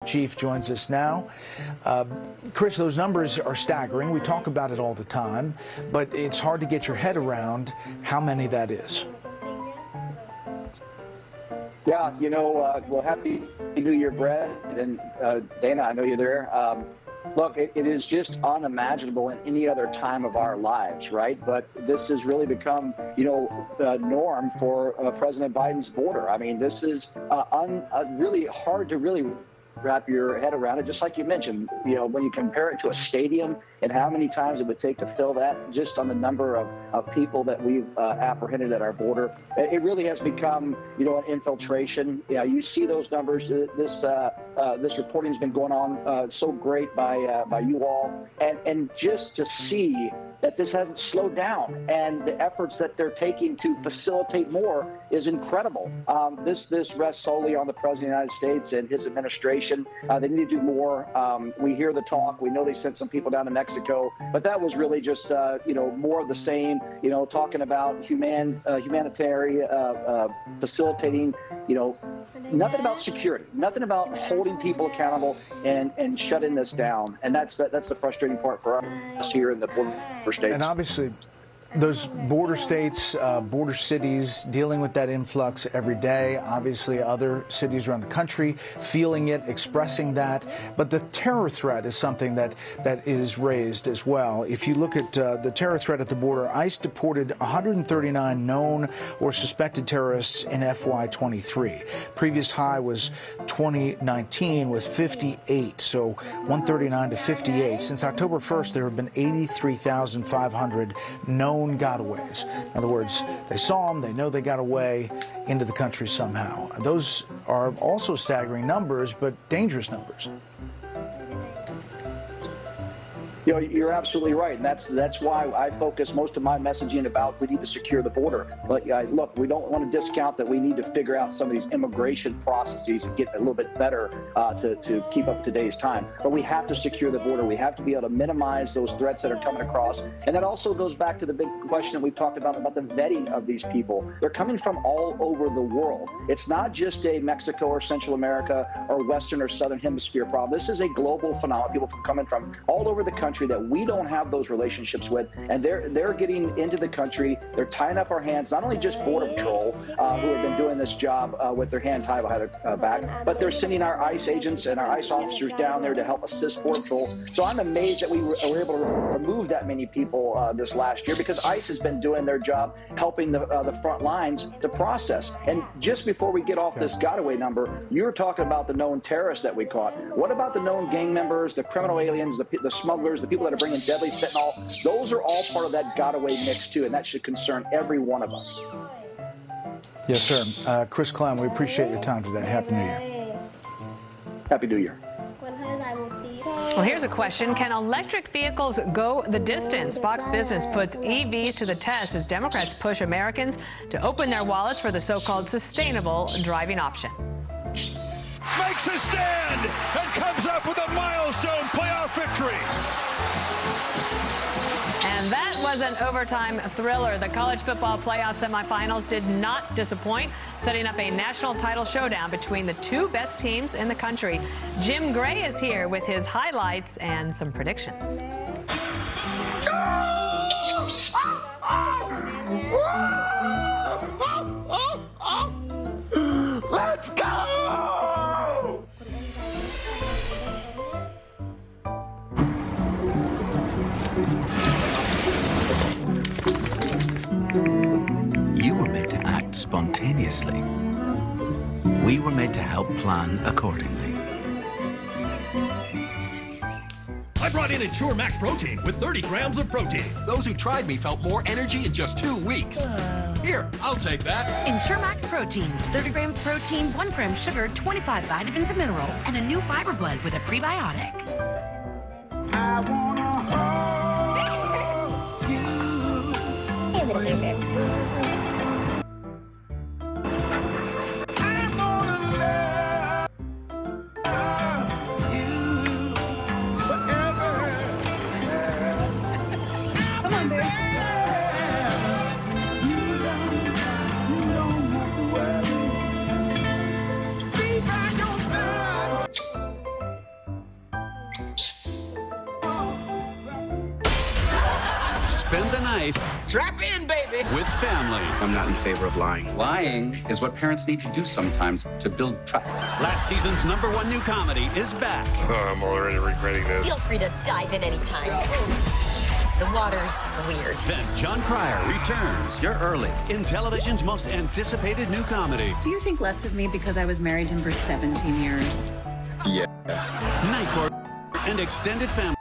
chief, joins us now. Chris, those numbers are staggering. We talk about it all the time, but it's hard to get your head around how many that is. Yeah, well, happy New Year, Brett, and Dana, I know you're there. Look, it is just unimaginable in any other time of our lives, right? But this has really become, the norm for President Biden's border. I mean, this is really hard to really wrap your head around it. Just like you mentioned, when you compare it to a stadium and how many times it would take to fill that, just on the number of people that we've apprehended at our border, it really has become, an infiltration. You see those numbers. This reporting has been going on so great by you all, and just to see that this hasn't slowed down and the efforts that they're taking to facilitate more is incredible. This rests solely on the President of the United States and his administration. They need to do more. We hear the talk. We know they sent some people down to Mexico, but that was really just more of the same. Talking about humanitarian facilitating. Nothing about security. Nothing about holding people accountable and shutting this down. And that's the frustrating part for us here in the border states. And obviously, those border states, border cities, dealing with that influx every day. Obviously, other cities around the country feeling it, expressing that. But the terror threat is something that is raised as well. If you look at the terror threat at the border, ICE deported 139 known or suspected terrorists in FY23. Previous high was 2019 with 58, so 139 to 58. Since October 1st, there have been 83,500 known gotaways. In other words, they saw them, they know they got away into the country somehow. Those are also staggering numbers, but dangerous numbers. You're absolutely right, and that's why I focus most of my messaging about we need to secure the border. But look, we don't want to discount that we need to figure out some of these immigration processes and get a little bit better to keep up today's time. But we have to secure the border. We have to be able to minimize those threats that are coming across. And that also goes back to the big question that we've talked about the vetting of these people. They're coming from all over the world. It's not just a Mexico or Central America or Western or Southern Hemisphere problem. This is a global phenomenon. People coming from all over the country that we don't have those relationships with, and they're getting into the country. They're tying up our hands, not only just Border Patrol, who have been doing this job with their hand tied behind their back, but they're sending our ICE agents and our ICE officers down there to help assist Border Patrol. So I'm amazed that we were able to remove that many people this last year, because ICE has been doing their job helping the front lines to process. And just before we get off this gotaway number, you were talking about the known terrorists that we caught. What about the known gang members, the criminal aliens, the smugglers, the people that are bringing deadly fentanyl? Those are all part of that gotaway mix too, and that should concern every one of us. Yes, sir. Chris Clown, we appreciate your time today. Happy New Year. Happy New Year. Well, here's a question. Can electric vehicles go the distance? Fox Business puts EVs to the test as Democrats push Americans to open their wallets for the so-called sustainable driving option. Makes a stand and comes up with a milestone playoff victory. And that was an overtime thriller. The college football playoff semifinals did not disappoint, setting up a national title showdown between the two best teams in the country. Jim Gray is here with his highlights and some predictions. Let's go! You were meant to act spontaneously. We were made to help plan accordingly. I brought in Ensure Max Protein with 30 grams of protein. Those who tried me felt more energy in just 2 weeks. Here, I'll take that. Ensure Max Protein. 30 grams protein, 1 gram sugar, 25 vitamins and minerals, and a new fiber blend with a prebiotic. I wanna hold you forever. I'm gonna love you forever. Come on, baby. You don't have to worry. Be by your side. spend the night. Strap in, baby. With family. I'm not in favor of lying. Lying is what parents need to do sometimes to build trust. Last season's #1 new comedy is back. Oh, I'm already regretting this. Feel free to dive in anytime. The water's weird. Then John Cryer returns. You're early in television's most anticipated new comedy. Do you think less of me because I was married to him for 17 years? Yes. Night Court and Extended Family.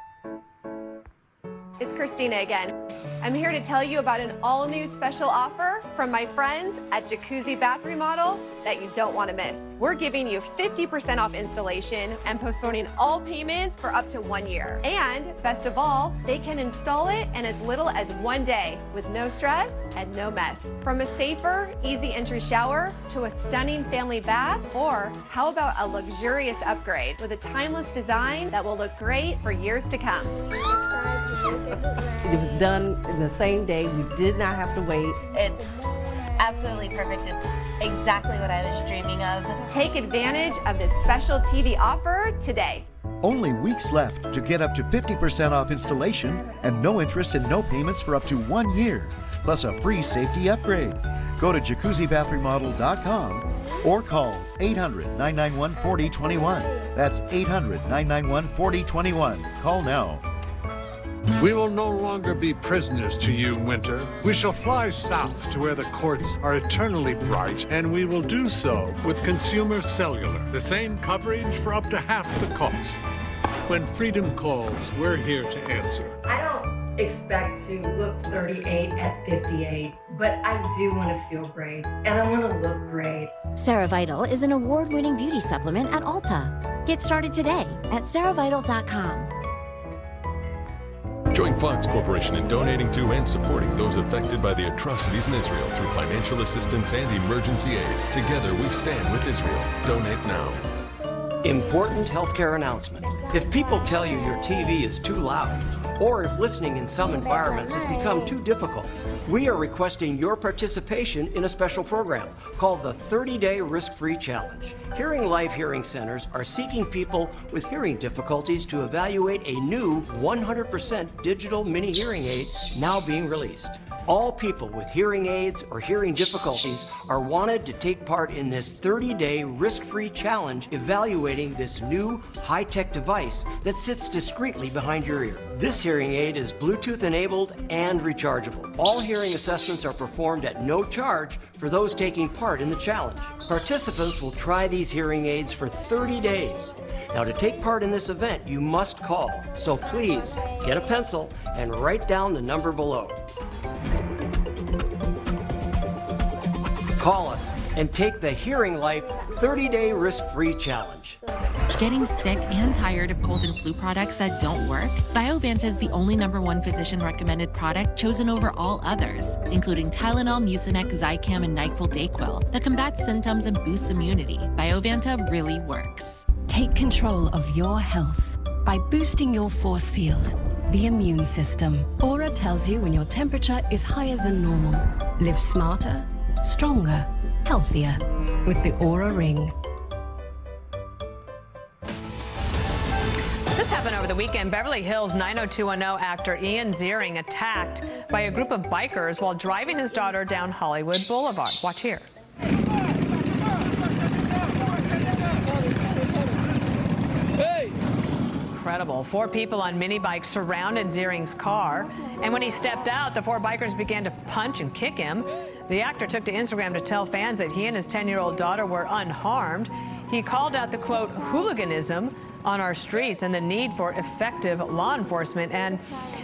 It's Christina again. I'm here to tell you about an all-new special offer from my friends at Jacuzzi Bath Remodel that you don't want to miss. We're giving you 50% off installation and postponing all payments for up to 1 year. And best of all, they can install it in as little as 1 day with no stress and no mess. From a safer, easy entry shower to a stunning family bath, or how about a luxurious upgrade with a timeless design that will look great for years to come. It was done in the same day. We did not have to wait. It's absolutely perfect. It's exactly what I was dreaming of. Take advantage of this special TV offer today. Only weeks left to get up to 50% off installation and no interest and no payments for up to 1 year, plus a free safety upgrade. Go to jacuzzibathremodel.com or call 800-991-4021. That's 800-991-4021. Call now. We will no longer be prisoners to you, Winter. We shall fly south to where the courts are eternally bright, and we will do so with Consumer Cellular. The same coverage for up to half the cost. When freedom calls, we're here to answer. I don't expect to look 38 at 58, but I do want to feel great, and I want to look great. CeraVital is an award-winning beauty supplement at Ulta. Get started today at CeraVital.com. Join Fox Corporation in donating to and supporting those affected by the atrocities in Israel through financial assistance and emergency aid. Together we stand with Israel. Donate now. Important healthcare announcement. If people tell you your TV is too loud, or if listening in some environments has become too difficult, we are requesting your participation in a special program called the 30-Day Risk-Free Challenge. Hearing Life Hearing Centers are seeking people with hearing difficulties to evaluate a new 100% digital mini hearing aid now being released. All people with hearing aids or hearing difficulties are wanted to take part in this 30-day risk-free challenge evaluating this new high-tech device that sits discreetly behind your ear. This hearing aid is Bluetooth enabled and rechargeable. All hearing assessments are performed at no charge for those taking part in the challenge. Participants will try these hearing aids for 30 days. Now, to take part in this event, you must call. So please, get a pencil and write down the number below. Call us and take the Hearing Life 30-Day Risk-Free Challenge. Getting sick and tired of cold and flu products that don't work? Biovanta is the only #1 physician-recommended product chosen over all others, including Tylenol, Mucinex, Zicam, and NyQuil Dayquil, that combats symptoms and boosts immunity. Biovanta really works. Take control of your health by boosting your force field, the immune system. Aura tells you when your temperature is higher than normal. Live smarter, stronger, healthier with the Aura Ring. This happened over the weekend. Beverly Hills 90210 actor Ian Ziering attacked by a group of bikers while driving his daughter down Hollywood Boulevard. Watch here. Hey! Incredible. 4 people on mini bikes surrounded Ziering's car, and when he stepped out, the 4 bikers began to punch and kick him. The actor took to Instagram to tell fans that he and his 10-year-old daughter were unharmed. He called out the, quote, hooliganism on our streets and the need for effective law enforcement. And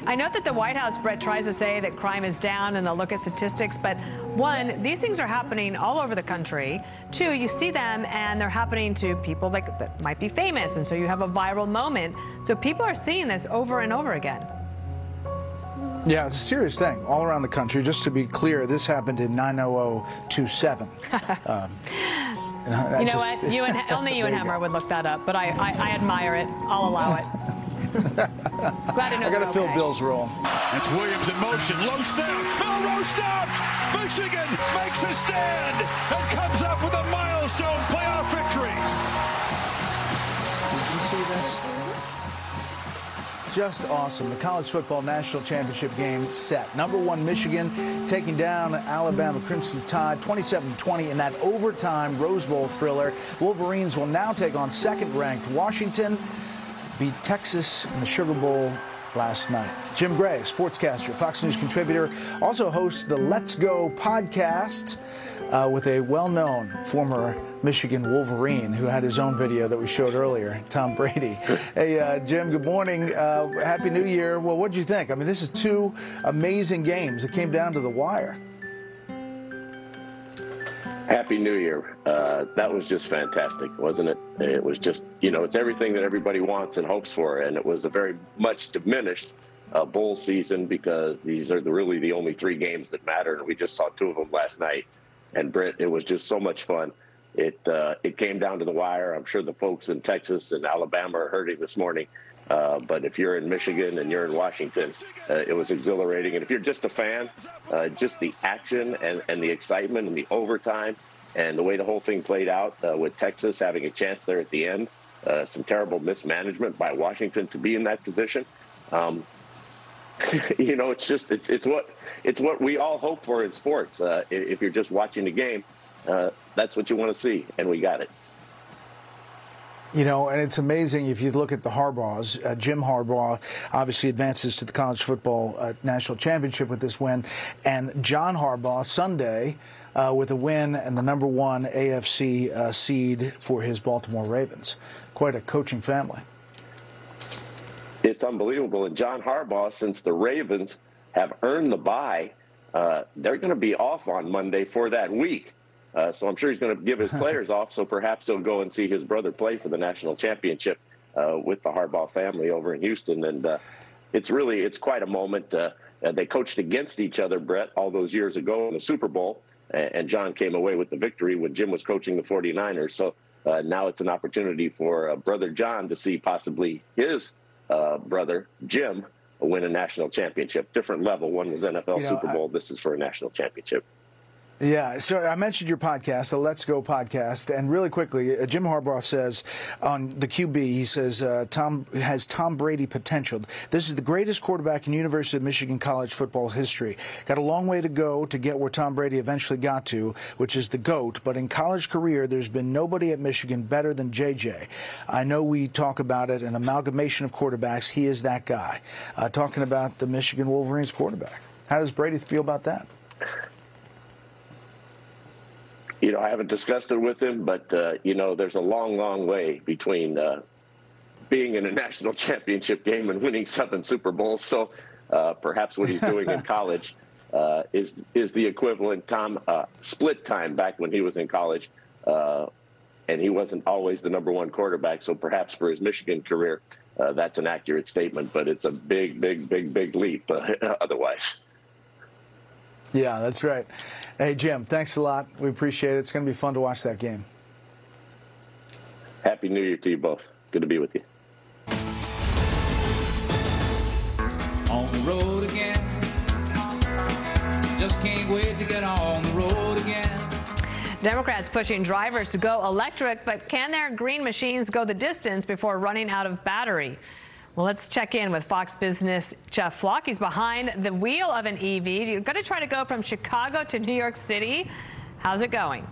I note that the White House, Brett, tries to say that crime is down and they'll look at statistics, but 1, these things are happening all over the country. 2, you see them and they're happening to people that might be famous, and so you have a viral moment. So people are seeing this over and over again. Yeah, it's a serious thing all around the country. Just to be clear, this happened in 90027. You know what? Only you and Hammer would look that up, but I admire it. I'll allow it. Glad to know. I got to fill Bill's role. It's Williams in motion. Low snap. Milroe stopped. Michigan makes a stand and comes up with a milestone playoff victory. Did you see this? just awesome. The college football national championship game set. #1 Michigan taking down Alabama Crimson Tide 27-20 in that overtime Rose Bowl thriller. Wolverines will now take on second-ranked Washington. Beat Texas in the Sugar Bowl last night. Jim Gray, sportscaster, Fox News contributor, also hosts the Let's Go podcast with a well-known former Michigan Wolverine who had his own video that we showed earlier, Tom Brady. Hey, Jim, good morning. Happy New Year. Well, what did you think? I mean, this is two amazing games. It came down to the wire. Happy New Year. That was just fantastic, wasn't it? It was just, it's everything that everybody wants and hopes for, and it was a very much diminished bowl season because these are really the only 3 games that matter, and we just saw 2 of them last night. And, Britt, it was just so much fun. It came down to the wire. I'm sure the folks in Texas and Alabama are hurting this morning. But if you're in Michigan and you're in Washington, it was exhilarating. And if you're just a fan, just the action and the excitement and the overtime and the way the whole thing played out with Texas having a chance there at the end, some terrible mismanagement by Washington to be in that position. It's what we all hope for in sports. If you're just watching the game, that's what you want to see, and we got it. And it's amazing if you look at the Harbaughs. Jim Harbaugh obviously advances to the college football national championship with this win, and John Harbaugh Sunday with a win and the #1 AFC seed for his Baltimore Ravens. Quite a coaching family. It's unbelievable. And John Harbaugh, since the Ravens have earned the bye, they're going to be off on Monday for that week. So I'm sure he's going to give his players off, so perhaps he'll go and see his brother play for the national championship with the Harbaugh family over in Houston. And it's quite a moment. They coached against each other, Brett, all those years ago in the Super Bowl, and John came away with the victory when Jim was coaching the 49ers. So now it's an opportunity for brother John to see possibly his brother Jim win a national championship. Different level. One was NFL Super Bowl. This is for a national championship. Yeah, so I mentioned your podcast, the Let's Go podcast, and really quickly, Jim Harbaugh says on the QB, he says Tom Brady potential. This is the greatest quarterback in University of Michigan college football history. Got a long way to go to get where Tom Brady eventually got to, which is the GOAT, but in college career, there's been nobody at Michigan better than JJ. I know we talk about it, an amalgamation of quarterbacks. He is that guy. Talking about the Michigan Wolverines quarterback. How does Brady feel about that? I haven't discussed it with him, but, there's a long, long way between being in a national championship game and winning 7 Super Bowls. So perhaps what he's doing in college is the equivalent split time back when he was in college. And he wasn't always the #1 quarterback. So perhaps for his Michigan career, that's an accurate statement, but it's a big, big, big, big leap otherwise. Yeah, that's right. Hey, Jim, thanks a lot. We appreciate it. It's going to be fun to watch that game. Happy New Year to you both. Good to be with you. On the road again. Just can't wait to get on the road again. Democrats pushing drivers to go electric, but can their green machines go the distance before running out of battery? Well, let's check in with Fox Business Jeff Flock. He's behind the wheel of an EV. You're going to try to go from Chicago to New York City. How's it going?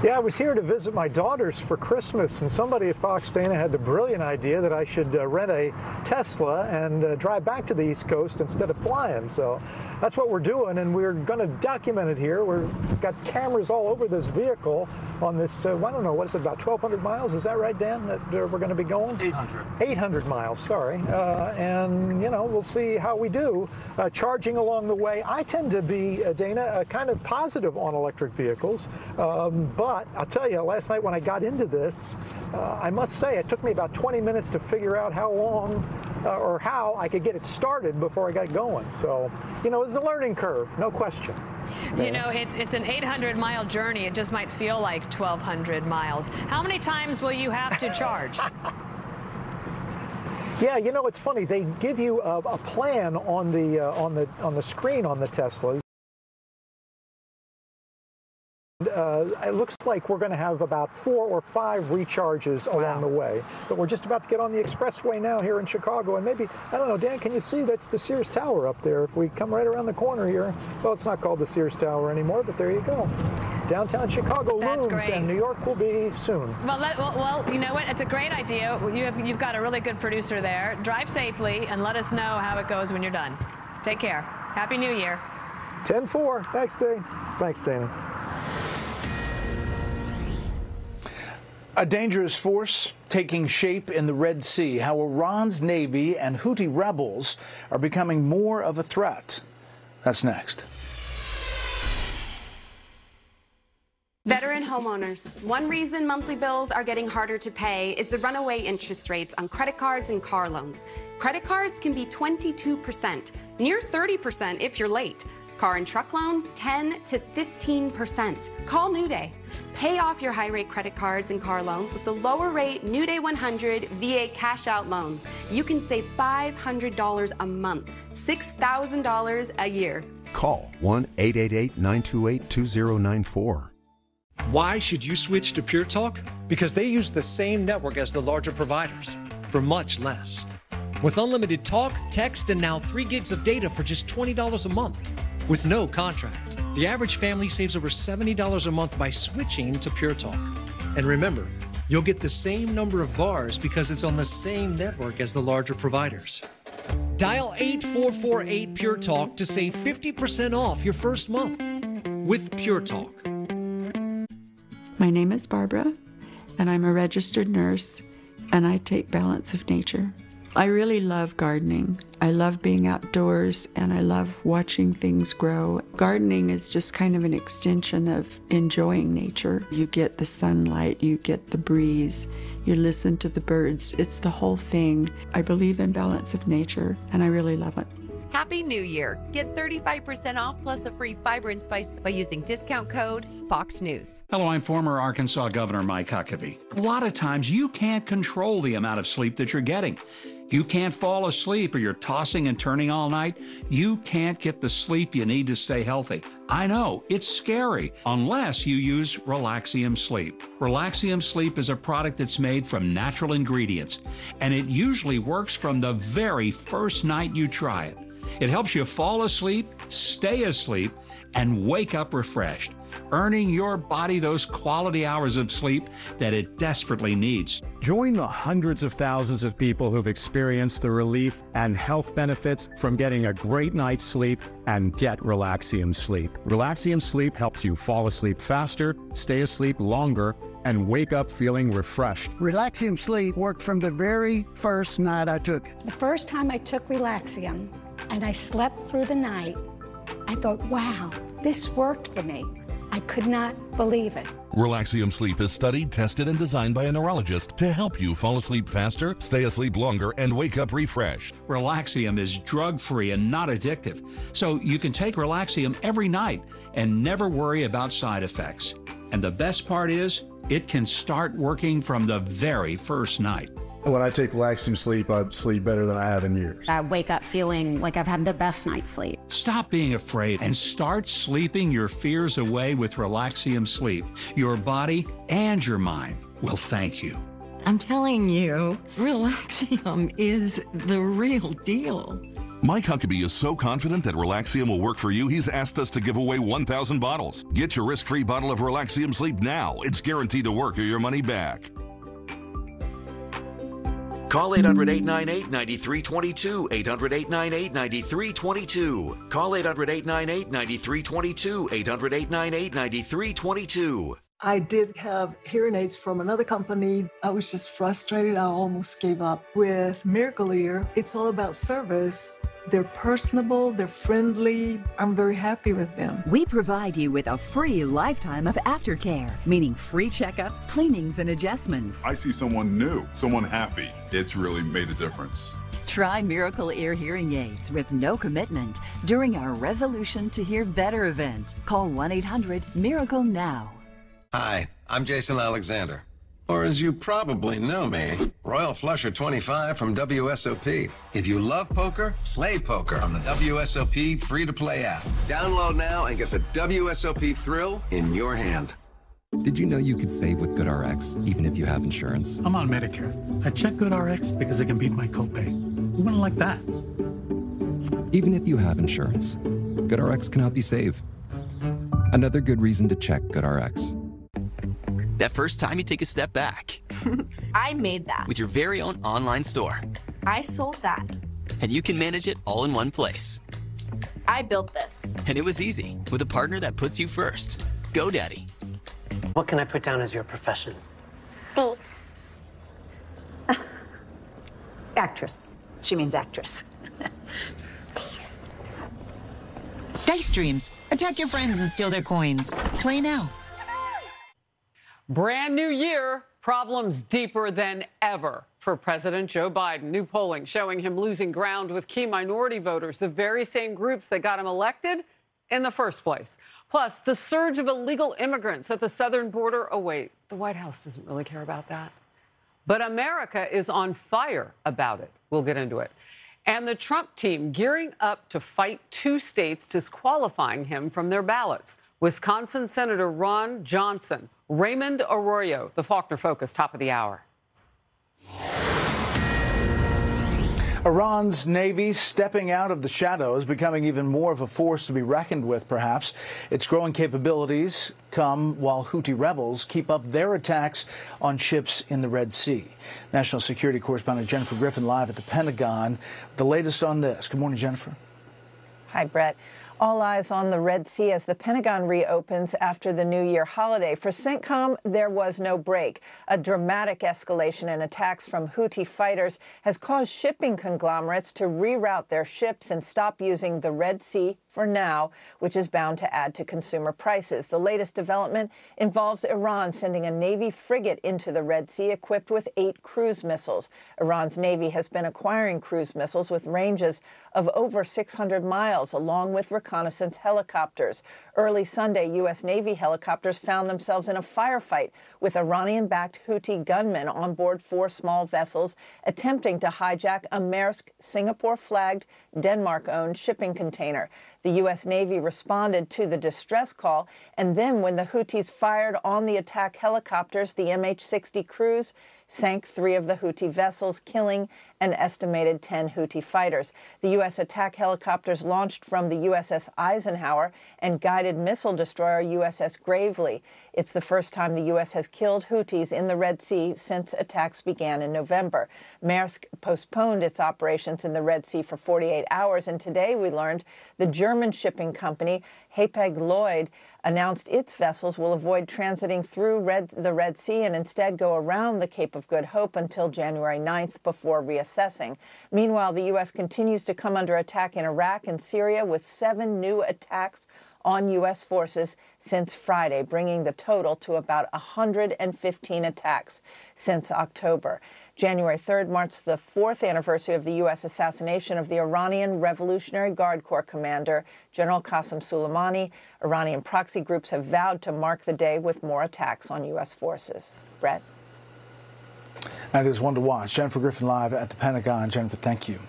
Yeah, I was here to visit my daughters for Christmas, and somebody at Fox Dana had the brilliant idea that I should rent a Tesla and drive back to the East Coast instead of flying. So that's what we're doing, and we're going to document it here. We've got cameras all over this vehicle on this, I don't know, what is it, about 1,200 miles? Is that right, Dan, that we're going to be going? 800. 800 miles, sorry. And, we'll see how we do charging along the way. I tend to be, Dana, kind of positive on electric vehicles. But I'll tell you, last night when I got into this, I must say it took me about 20 minutes to figure out how long or how I could get it started before I got going. So, it's a learning curve, no question. It's an 800-mile journey. It just might feel like 1,200 miles. How many times will you have to charge? Yeah, it's funny. They give you a plan on the screen on the Teslas. it looks like we're going to have about 4 or 5 recharges along the way. But we're just about to get on the expressway now here in Chicago, and maybe, I don't know, Dan, can you see that's the Sears Tower up there? If we come right around the corner here, well, it's not called the Sears Tower anymore, but there you go. Downtown Chicago looms, and New York will be soon. Well, you know what? It's a great idea. You've got a really good producer there. Drive safely and let us know how it goes when you're done. Take care. Happy New Year. 10-4. Thanks, Dave. Thanks, Dana. A dangerous force taking shape in the Red Sea. How Iran's Navy and Houthi rebels are becoming more of a threat. That's next. Veteran homeowners. One reason monthly bills are getting harder to pay is the runaway interest rates on credit cards and car loans. Credit cards can be 22%, near 30% if you're late. Car and truck loans, 10 to 15%. Call New Day. Pay off your high-rate credit cards and car loans with the lower-rate New Day 100 VA cash-out loan. You can save $500 a month, $6,000 a year. Call 1-888-928-2094. Why should you switch to Pure Talk? Because they use the same network as the larger providers for much less. With unlimited talk, text, and now 3 gigs of data for just $20 a month. With no contract, the average family saves over $70 a month by switching to Pure Talk. And remember, you'll get the same number of bars because it's on the same network as the larger providers. Dial 8448 Pure Talk to save 50% off your first month with Pure Talk. My name is Barbara, and I'm a registered nurse, and I take Balance of Nature. I really love gardening. I love being outdoors, and I love watching things grow. Gardening is just kind of an extension of enjoying nature. You get the sunlight, you get the breeze, you listen to the birds. It's the whole thing. I believe in Balance of Nature, and I really love it. Happy New Year! Get 35% off plus a free fiber and spice by using discount code Fox News. Hello, I'm former Arkansas Governor Mike Huckabee. A lot of times you can't control the amount of sleep that you're getting. You can't fall asleep or you're tossing and turning all night. You can't get the sleep you need to stay healthy. I know, it's scary unless you use Relaxium Sleep. Relaxium Sleep is a product that's made from natural ingredients, and it usually works from the very first night you try it. It helps you fall asleep, stay asleep, and wake up refreshed, earning your body those quality hours of sleep that it desperately needs. Join the hundreds of thousands of people who've experienced the relief and health benefits from getting a great night's sleep and get Relaxium Sleep. Relaxium Sleep helps you fall asleep faster, stay asleep longer, and wake up feeling refreshed. Relaxium Sleep worked from the very first night I took it. The first time I took Relaxium and I slept through the night, I thought, wow, this worked for me. I could not believe it. Relaxium Sleep is studied, tested, and designed by a neurologist to help you fall asleep faster, stay asleep longer, and wake up refreshed. Relaxium is drug-free and not addictive, so you can take Relaxium every night and never worry about side effects. And the best part is, it can start working from the very first night. When I take Relaxium Sleep, I sleep better than I have in years. I wake up feeling like I've had the best night's sleep. Stop being afraid and start sleeping your fears away with Relaxium Sleep. Your body and your mind will thank you. I'm telling you, Relaxium is the real deal. Mike Huckabee is so confident that Relaxium will work for you, he's asked us to give away 1,000 bottles. Get your risk-free bottle of Relaxium Sleep now. It's guaranteed to work or your money back. Call 800-898-9322, 800-898-9322. Call 800-898-9322, 800-898-9322. I did have hearing aids from another company. I was just frustrated. I almost gave up. With Miracle Ear, it's all about service. They're personable, they're friendly. I'm very happy with them. We provide you with a free lifetime of aftercare, meaning free checkups, cleanings, and adjustments. I see someone new, someone happy. It's really made a difference. Try Miracle Ear hearing aids with no commitment during our Resolution to Hear Better event. Call 1-800-MIRACLE now. Hi, I'm Jason Alexander. Or as you probably know me, Royal Flusher 25 from WSOP. If you love poker, play poker on the WSOP free-to-play app. Download now and get the WSOP thrill in your hand. Did you know you could save with GoodRx even if you have insurance? I'm on Medicare. I check GoodRx because it can beat my copay. Who wouldn't like that? Even if you have insurance, GoodRx can help you save. Another good reason to check GoodRx. That first time you take a step back. I made that. With your very own online store. I sold that. And you can manage it all in one place. I built this. And it was easy, with a partner that puts you first. GoDaddy. What can I put down as your profession? Thief. Actress. She means actress. Dice Dreams. Attack your friends and steal their coins. Play now. Brand new year, problems deeper than ever for President Joe Biden. New polling showing him losing ground with key minority voters, the very same groups that got him elected in the first place. Plus, the surge of illegal immigrants at the southern border. Oh, wait, the White House doesn't really care about that. But America is on fire about it. We'll get into it. And the Trump team gearing up to fight 2 states disqualifying him from their ballots. Wisconsin Senator Ron Johnson, Raymond Arroyo, the Faulkner Focus, top of the hour. Iran's Navy stepping out of the shadows, becoming even more of a force to be reckoned with, perhaps. Its growing capabilities come while Houthi rebels keep up their attacks on ships in the Red Sea. National security correspondent Jennifer Griffin live at the Pentagon. The latest on this. Good morning, Jennifer. Hi, Brett. All eyes on the Red Sea as the Pentagon reopens after the New Year holiday. For CENTCOM, there was no break. A dramatic escalation in attacks from Houthi fighters has caused shipping conglomerates to reroute their ships and stop using the Red Sea for now, which is bound to add to consumer prices. The latest development involves Iran sending a Navy frigate into the Red Sea equipped with 8 cruise missiles. Iran's Navy has been acquiring cruise missiles with ranges of over 600 miles, along with reconnaissance helicopters. Early Sunday, U.S. Navy helicopters found themselves in a firefight with Iranian-backed Houthi gunmen on board 4 small vessels attempting to hijack a Maersk Singapore-flagged, Denmark-owned shipping container. The U.S. Navy responded to the distress call, and then when the Houthis fired on the attack helicopters, the MH-60 Cruise sank 3 of the Houthi vessels, killing an estimated 10 Houthi fighters. The U.S. attack helicopters launched from the USS Eisenhower and guided missile destroyer USS Gravely. It's the first time the U.S. has killed Houthis in the Red Sea since attacks began in November. Maersk postponed its operations in the Red Sea for 48 hours, and today we learned the German shipping company Hapag-Lloyd announced its vessels will avoid transiting through the Red Sea and instead go around the Cape of Good Hope until January 9th before reassessing. Meanwhile, the U.S. continues to come under attack in Iraq and Syria with 7 new attacks on U.S. forces since Friday, bringing the total to about 115 attacks since October. January 3rd marks the 4th anniversary of the U.S. assassination of the Iranian Revolutionary Guard Corps commander, General Qasem Soleimani. Iranian proxy groups have vowed to mark the day with more attacks on U.S. forces. Brett? That is one to watch. Jennifer Griffin live at the Pentagon. Jennifer, thank you.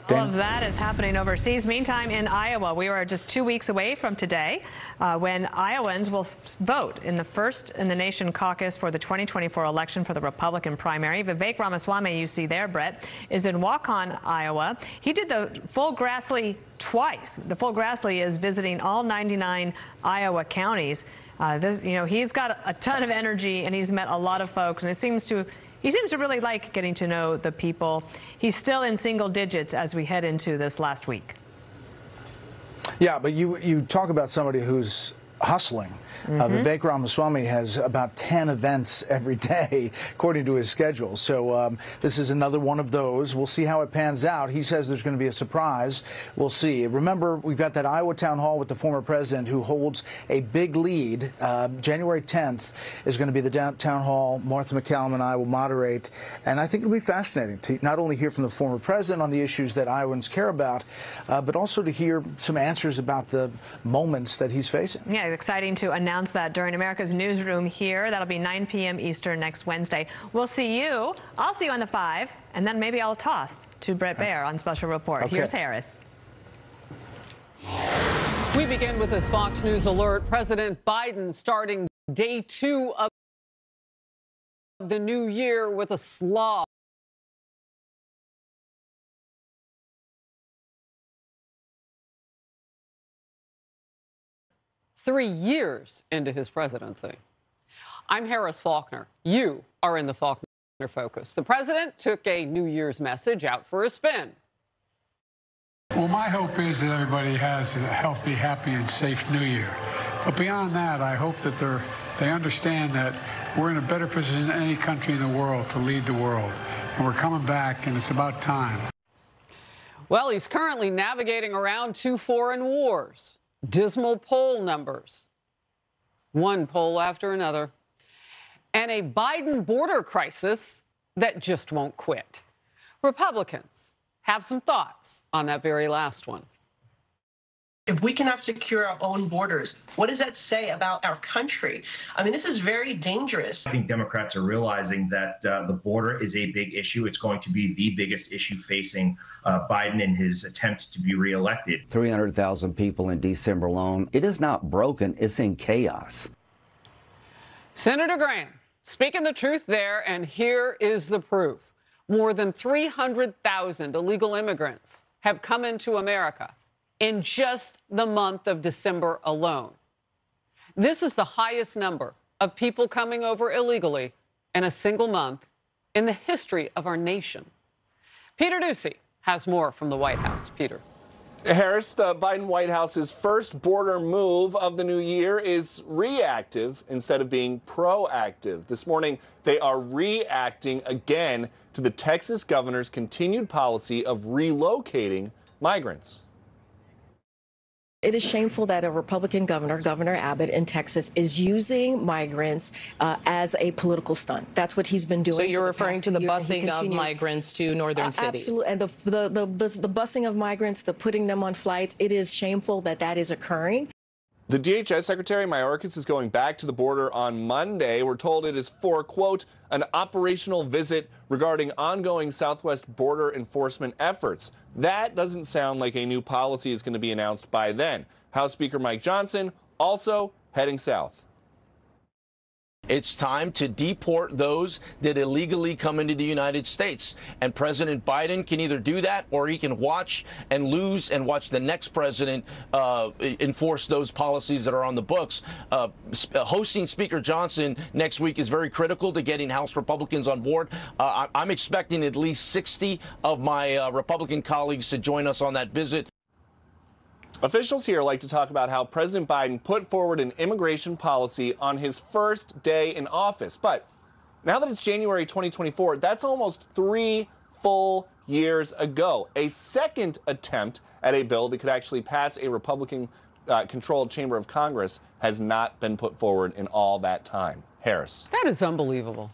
All of that is happening overseas. Meantime, in Iowa, we are just 2 weeks away from today when Iowans will vote in the first in the nation caucus for the 2024 election for the Republican primary. Vivek Ramaswamy, you see there, Brett, is in Waukon, Iowa. He did the full Grassley twice. The full Grassley is visiting all 99 Iowa counties. He's got a ton of energy, and he's met a lot of folks, and he seems to really like getting to know the people. He's still in single digits as we head into this last week. Yeah, but you talk about somebody who's hustling. Vivek Ramaswamy has about 10 events every day, according to his schedule. So this is another one of those. We'll see how it pans out. He says there's going to be a surprise. We'll see. Remember, we've got that Iowa town hall with the former president who holds a big lead. January 10th is going to be the town hall. Martha McCallum and I will moderate. And I think it'll be fascinating to not only hear from the former president on the issues that Iowans care about, but also to hear some answers about the moments that he's facing. Yeah, exciting to announce that during America's Newsroom here. That'll be 9 p.m. Eastern next Wednesday. We'll see you. I'll see you on the 5, and then maybe I'll toss to Brett Baer on Special Report. Okay. Here's Harris. We begin with this Fox News alert. President Biden starting Day 2 of the new year with a slog. Three years into his presidency. I'm Harris Faulkner. You are in the Faulkner Focus. The president took a New Year's message out for a spin. Well, my hope is that everybody has a healthy, happy, and safe New Year. But beyond that, I hope that they understand that we're in a better position than any country in the world to lead the world. And we're coming back, and it's about time. Well, he's currently navigating around 2 foreign wars. Dismal poll numbers. One poll after another. And a Biden border crisis that just won't quit. Republicans have some thoughts on that very last one. If we cannot secure our own borders, what does that say about our country? I mean, this is very dangerous. I think Democrats are realizing that the border is a big issue. It's going to be the biggest issue facing Biden in his attempt to be reelected. 300,000 people in December alone. It is not broken. It's in chaos. Senator Graham speaking the truth there, and here is the proof. More than 300,000 illegal immigrants have come into America in just the month of December alone. This is the highest number of people coming over illegally in a single month in the history of our nation. Peter Doocy has more from the White House. Peter. Harris, the Biden White House's first border move of the new year is reactive instead of being proactive. This morning, they are reacting again to the Texas governor's continued policy of relocating migrants. It is shameful that a Republican governor, Governor Abbott in Texas, is using migrants as a political stunt. That's what he's been doing. So you're referring to the busing of migrants to northern cities? Absolutely. And the busing of migrants, the putting them on flights, it is shameful that that is occurring. The DHS Secretary Mayorkas is going back to the border on Monday. We're told it is for, quote, an operational visit regarding ongoing southwest border enforcement efforts. That doesn't sound like a new policy is going to be announced by then. House Speaker Mike Johnson also heading south. It's time to deport those that illegally come into the United States. And President Biden can either do that or he can watch and lose and watch the next president enforce those policies that are on the books. Hosting Speaker Johnson next week is very critical to getting House Republicans on board. I'm expecting at least 60 of my Republican colleagues to join us on that visit. Officials here like to talk about how President Biden put forward an immigration policy on his first day in office. But now that it's January 2024, that's almost 3 full years ago. A second attempt at a bill that could actually pass a Republican-controlled chamber of Congress has not been put forward in all that time. Harris. That is unbelievable.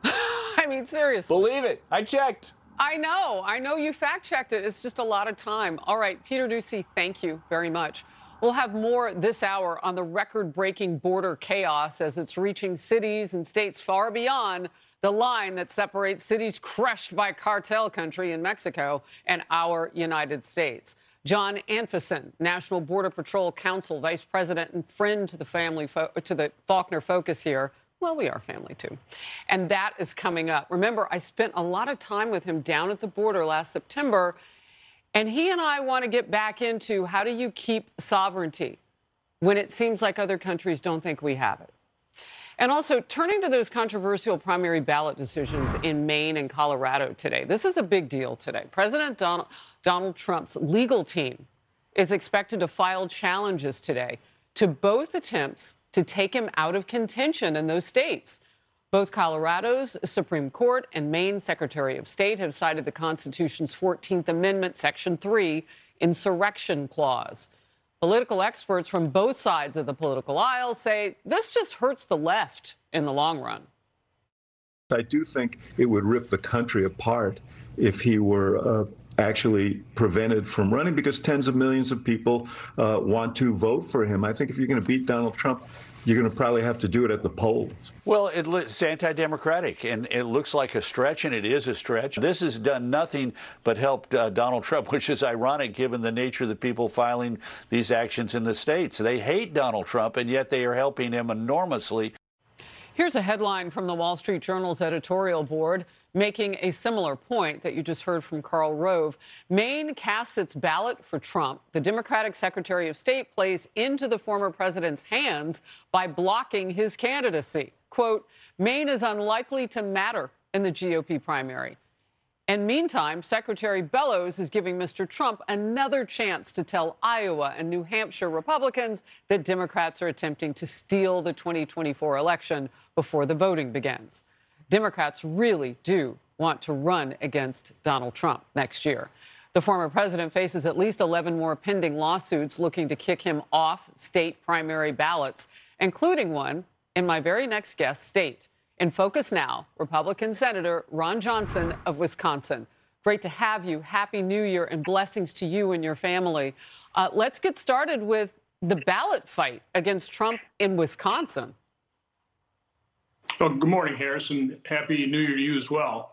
I mean, seriously. Believe it. I checked. I know you fact-checked it. It's just a lot of time. All right, Peter Doocy, thank you very much. We'll have more this hour on the record-breaking border chaos as it's reaching cities and states far beyond the line that separates cities crushed by cartel country in Mexico and our United States. John Anfison, National Border Patrol Council Vice President and friend to the Faulkner Focus here. Well, we are family, too. And that is coming up. Remember, I spent a lot of time with him down at the border last September, and he and I want to get back into how do you keep sovereignty when it seems like other countries don't think we have it. And also, turning to those controversial primary ballot decisions in Maine and Colorado today. This is a big deal today. President Donald Trump's legal team is expected to file challenges today to both attempts to take him out of contention in those states. Both Colorado's Supreme Court and Maine's Secretary of State have cited the Constitution's 14th Amendment, Section 3, insurrection clause. Political experts from both sides of the political aisle say this just hurts the left in the long run. I do think it would rip the country apart if he were actually prevented from running, because tens of millions of people want to vote for him. I think if you're going to beat Donald Trump, you're going to probably have to do it at the polls. Well, it's anti-democratic, and it looks like a stretch, and it is a stretch. This has done nothing but help Donald Trump, which is ironic given the nature of the people filing these actions in the states. They hate Donald Trump, and yet they are helping him enormously. Here's a headline from the Wall Street Journal's editorial board making a similar point that you just heard from Karl Rove. Maine casts its ballot for Trump. The Democratic Secretary of State plays into the former president's hands by blocking his candidacy. Quote, Maine is unlikely to matter in the GOP primary. And meantime, Secretary Bellows is giving Mr. Trump another chance to tell Iowa and New Hampshire Republicans that Democrats are attempting to steal the 2024 election before the voting begins. Democrats really do want to run against Donald Trump next year. The former president faces at least 11 more pending lawsuits looking to kick him off state primary ballots, including one in my very next guest state. In focus now, Republican Senator Ron Johnson of Wisconsin. Great to have you. Happy New Year and blessings to you and your family. Let's get started with the ballot fight against Trump in Wisconsin. Well, good morning, Harrison. Happy New Year to you as well.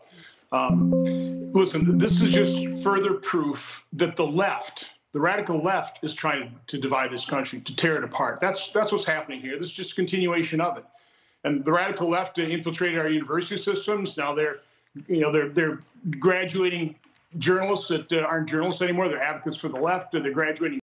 Listen, this is just further proof that the left, the radical left, is trying to divide this country, to tear it apart. That's what's happening here. This is just a continuation of it. And the radical left infiltrated our university systems. Now they're graduating journalists that aren't journalists anymore. They're advocates for the left. They're graduating